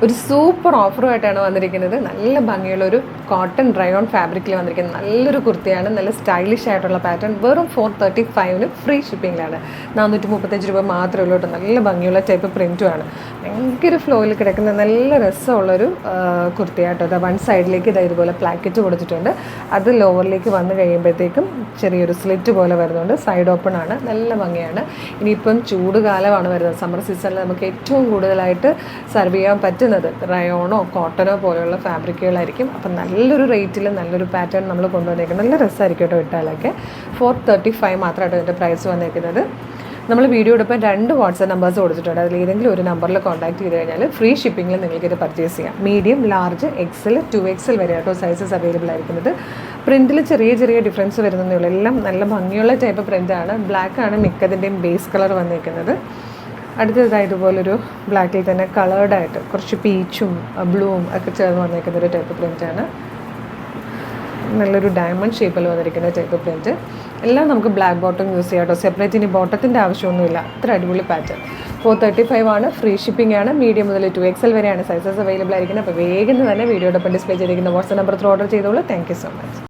ഒരു സൂപ്പർ ഓഫറുമായിട്ടാണ് വന്നിരിക്കുന്നത്. നല്ല ഭംഗിയുള്ളൊരു കോട്ടൺ ഡ്രൈ ഓൺ ഫാബ്രിക്കിൽ വന്നിരിക്കുന്നത് നല്ലൊരു കുർത്തിയാണ്. നല്ല സ്റ്റൈലിഷ് ആയിട്ടുള്ള പാറ്റേൺ. വെറും 435 ഫ്രീ ഷിപ്പിങ്ങിലാണ്. 435 രൂപ മാത്രമേ ഉള്ളൂ കേട്ടോ. നല്ല ഭംഗിയുള്ള ടൈപ്പ് പ്രിൻറ്റുമാണ്. ഭയങ്കര ഫ്ലോയിൽ കിടക്കുന്ന നല്ല രസമുള്ളൊരു കുർത്തിയാട്ടോ. അത് വൺ സൈഡിലേക്ക് ഇതുപോലെ പ്ലാക്കറ്റ് കൊടുത്തിട്ടുണ്ട്. അത് ലോവറിലേക്ക് വന്നു കഴിയുമ്പോഴത്തേക്കും ചെറിയൊരു സ്ലിറ്റ് പോലെ വരുന്നുണ്ട്. സൈഡ് ഓപ്പൺ ആണ്. നല്ല ഭംഗിയാണ്. ഇനിയിപ്പം ചൂട് കാലമാണ് വരുന്നത്. സമ്മർ സീസണിൽ നമുക്ക് ഏറ്റവും കൂടുതലായിട്ട് സർവ് ചെയ്യാൻ പറ്റുന്നത് റയോണോ കോട്ടനോ പോലെയുള്ള ഫാബ്രിക്കുകളായിരിക്കും. അപ്പം നല്ലൊരു റേറ്റിൽ നല്ലൊരു പാറ്റേൺ നമ്മൾ കൊണ്ടുവന്നേക്കുന്നത്. നല്ല രസമായിരിക്കും കേട്ടോ ഇട്ടാലൊക്കെ. 435 മാത്രമായിട്ട് ഇതിൻ്റെ പ്രൈസ് വന്നേക്കുന്നത്. നമ്മൾ വീഡിയോടൊപ്പം 2 വാട്സാപ്പ് നമ്പേഴ്സ് കൊടുത്തിട്ടുണ്ട്. അതിൽ ഏതെങ്കിലും ഒരു നമ്പറിൽ കോൺടാക്ട് ചെയ്ത് കഴിഞ്ഞാൽ ഫ്രീ ഷിപ്പിങ്ങിൽ നിങ്ങൾക്കിത് പർച്ചേസ് ചെയ്യാം. മീഡിയം, ലാർജ്, എക്സൽ, 2XL വരെ കേട്ടോ സൈസസ് അവൈലബിൾ ആയിരിക്കുന്നത്. പ്രിൻറ്റിൽ ചെറിയ ചെറിയ ഡിഫറൻസ് വരുന്നതേ ഉള്ളൂ. എല്ലാം നല്ല ഭംഗിയുള്ള ടൈപ്പ് പ്രിൻ്റാണ്. ബ്ലാക്കാണ് മിക്കതിൻ്റെയും ബേസ് കളർ വന്നിരിക്കുന്നത്. അടുത്തതായി ഇതുപോലൊരു ബ്ലാക്കിൽ തന്നെ കളേർഡായിട്ട് കുറച്ച് പീച്ചും ബ്ലൂവും ഒക്കെ ചേർന്ന് വന്നിരിക്കുന്നൊരു ടൈപ്പ് പ്രിൻ്റാണ്. നല്ലൊരു ഡയമണ്ട് ഷേപ്പിൽ വന്നിരിക്കുന്ന ടൈപ്പ് പ്രിൻറ്റ്. എല്ലാം നമുക്ക് ബ്ലാക്ക് ബോട്ടം യൂസ് ചെയ്യാം കേട്ടോ. സെപ്പറേറ്റ് ഇനി ബോട്ടത്തിൻ്റെ ആവശ്യമൊന്നുമില്ല. അത്ര അടിപൊളി പാറ്റേൺ. 435 ആണ്. ഫ്രീ ഷിപ്പിംഗ് ആണ്. മീഡിയം മുതൽ 2XL വരെയാണ് സൈസസ് അവൈലബിൾ ആയിരിക്കുന്നത്. അപ്പോൾ വേഗം തന്നെ വീഡിയോടൊപ്പം ഡിസ്പ്ലേ ചെയ്തിരിക്കുന്ന വാട്സ്ആപ്പ് നമ്പർ ത്രൂ ഓർഡർ ചെയ്തോളൂ. Thank you so much.